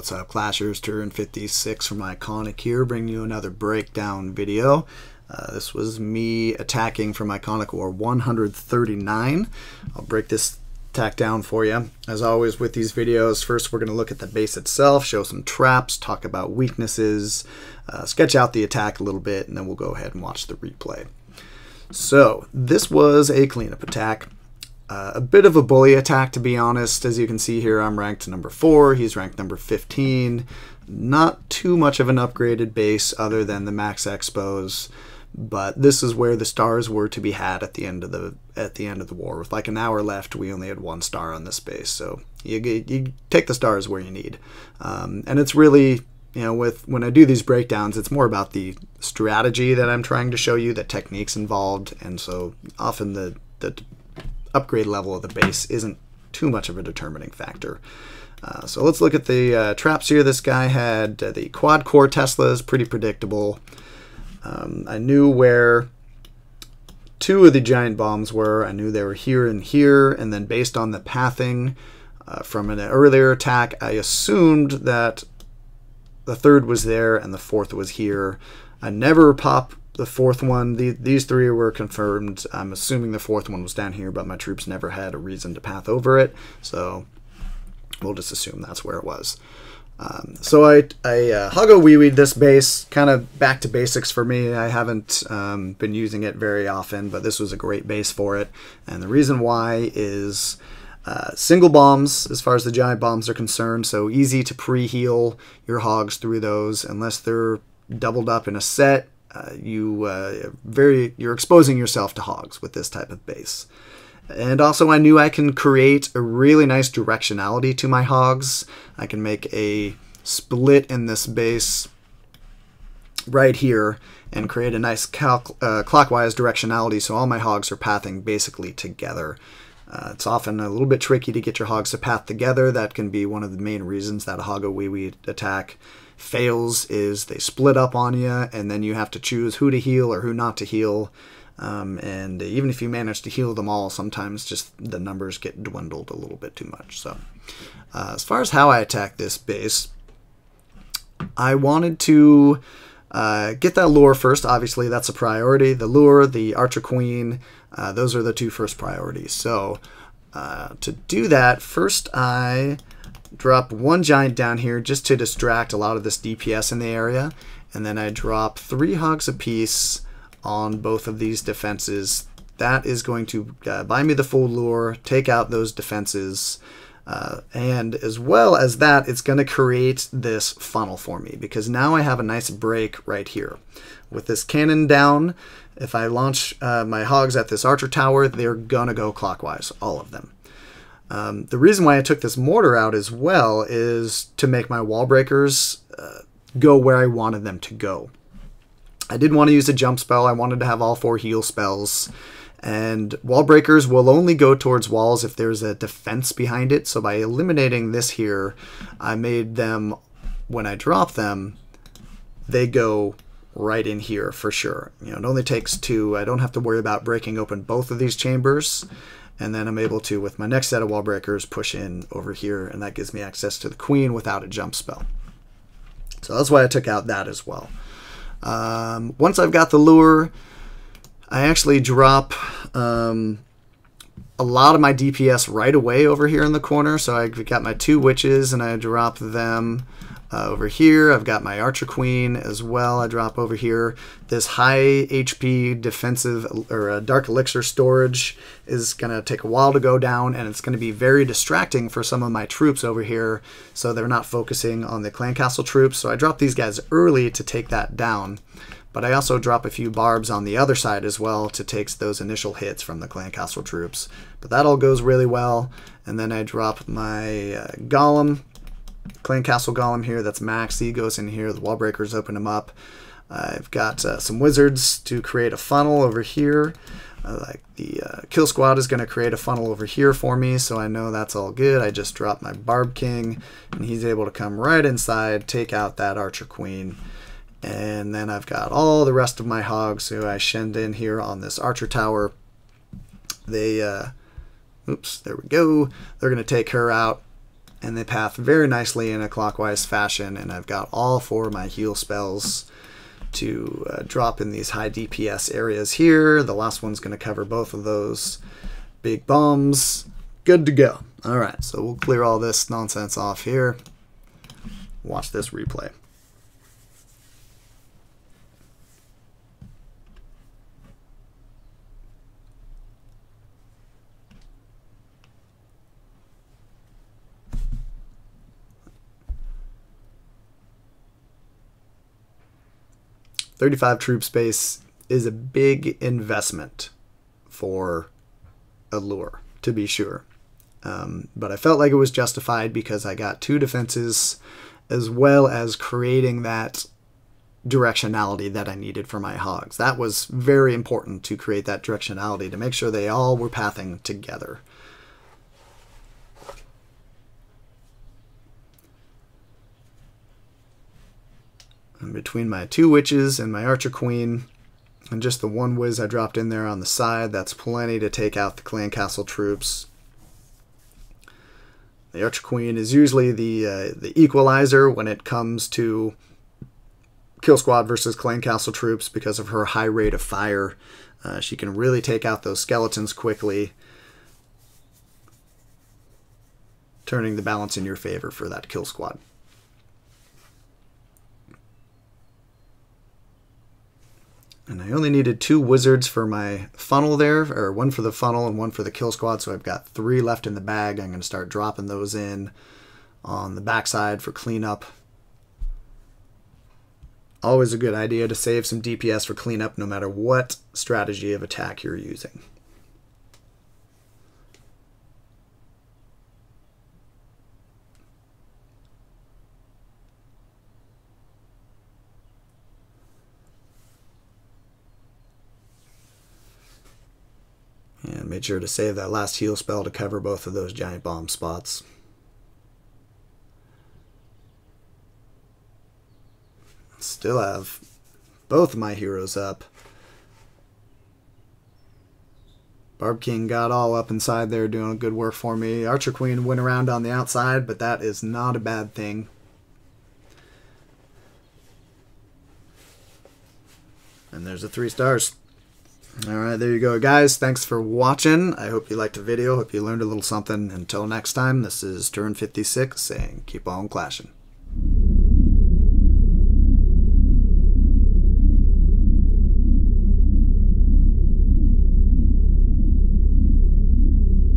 What's up, Clashers? Turin56 from iKonik here, bringing you another breakdown video. This was me attacking from iKonik War 139. I'll break this attack down for you. As always with these videos, first we're going to look at the base itself, show some traps, talk about weaknesses, sketch out the attack a little bit, and then we'll go ahead and watch the replay. So this was a cleanup attack. A bit of a bully attack, to be honest. As you can see here, I'm ranked number 4, he's ranked number 15. Not too much of an upgraded base other than the max expos, but this is where the stars were to be had at the end of the war. With like an hour left, we only had 1 star on this base, so you take the stars where you need. And it's really, you know, when I do these breakdowns, it's more about the strategy that I'm trying to show you, the techniques involved, and so often the upgrade level of the base isn't too much of a determining factor. So let's look at the traps here. This guy had the quad core Teslas, pretty predictable. I knew where 2 of the giant bombs were. I knew they were here and here, and then based on the pathing from an earlier attack, I assumed that the 3rd was there and the 4th was here. I never pop the 4th one. These 3 were confirmed. I'm assuming the 4th one was down here, but my troops never had a reason to path over it, so we'll just assume that's where it was. So I Hogowiwi'd this base, kind of back to basics for me. I haven't been using it very often, but this was a great base for it. And the reason why is single bombs, as far as the giant bombs are concerned, so easy to pre-heal your hogs through those. Unless they're doubled up in a set, you're exposing yourself to hogs with this type of base. And also I knew I can create a really nice directionality to my hogs. I can make a split in this base right here and create a nice clockwise directionality, so all my hogs are pathing basically together. It's often a little bit tricky to get your hogs to path together. That can be one of the main reasons that a Hogowiwi attack fails, is they split up on you, and then you have to choose who to heal or who not to heal. And even if you manage to heal them all, sometimes just the numbers get dwindled a little bit too much. So as far as how I attack this base, I wanted to get that lure first. Obviously that's a priority. The lure, the archer queen, those are the 2 first priorities. So to do that, first I drop 1 giant down here just to distract a lot of this DPS in the area, and then I drop 3 hogs apiece on both of these defenses. That is going to buy me the full lure, take out those defenses, and as well as that, it's going to create this funnel for me, because now I have a nice break right here. With this cannon down, if I launch my hogs at this archer tower, they're going to go clockwise, all of them. The reason why I took this mortar out as well is to make my wall breakers go where I wanted them to go. I didn't want to use a jump spell. I wanted to have all 4 heal spells. And wall breakers will only go towards walls if there's a defense behind it. So by eliminating this here, I made them, when I drop them, they go right in here for sure. You know, it only takes 2. I don't have to worry about breaking open both of these chambers. And then I'm able to, with my next set of wall breakers, push in over here, and that gives me access to the queen without a jump spell. So that's why I took out that as well. Once I've got the lure, I actually drop a lot of my DPS right away over here in the corner. So I've got my 2 witches, and I drop them over here. I've got my archer queen as well. I drop over here. This high HP defensive or dark elixir storage is going to take a while to go down, and it's going to be very distracting for some of my troops over here, so they're not focusing on the clan castle troops. So I drop these guys early to take that down, but I also drop a few barbs on the other side as well to take those initial hits from the clan castle troops. But that all goes really well. And then I drop my golem, clan castle golem here, that's max. He goes in here, the wall breakers open him up. I've got some wizards to create a funnel over here. Like the kill squad is going to create a funnel over here for me, so I know that's all good. I just drop my barb king, and he's able to come right inside, take out that archer queen. And then I've got all the rest of my hogs who I send in here on this archer tower. They, oops, there we go. They're going to take her out. and they path very nicely in a clockwise fashion, and I've got all 4 of my heal spells to drop in these high DPS areas here. The last one's going to cover both of those big bombs. Good to go. Alright, so we'll clear all this nonsense off here. Watch this replay. "35 troop space is a big investment for a lure, to be sure. But I felt like it was justified because I got 2 defenses as well as creating that directionality that I needed for my hogs. That was very important, to create that directionality, to make sure they all were pathing together. And between my 2 witches and my archer queen, and just the 1 whiz I dropped in there on the side, that's plenty to take out the clan castle troops. The archer queen is usually the equalizer when it comes to kill squad versus clan castle troops because of her high rate of fire. She can really take out those skeletons quickly, turning the balance in your favor for that kill squad. And I only needed 2 wizards for my funnel there, or 1 for the funnel and 1 for the kill squad, so I've got 3 left in the bag. I'm going to start dropping those in on the backside for cleanup. Always a good idea to save some DPS for cleanup no matter what strategy of attack you're using. And made sure to save that last heal spell to cover both of those giant bomb spots. Still have both of my heroes up. Barb King got all up inside there doing good work for me. Archer Queen went around on the outside, but that is not a bad thing. And there's the 3 stars. Alright, there you go, guys. Thanks for watching. I hope you liked the video. Hope you learned a little something. Until next time, this is Turin56 saying keep on clashing.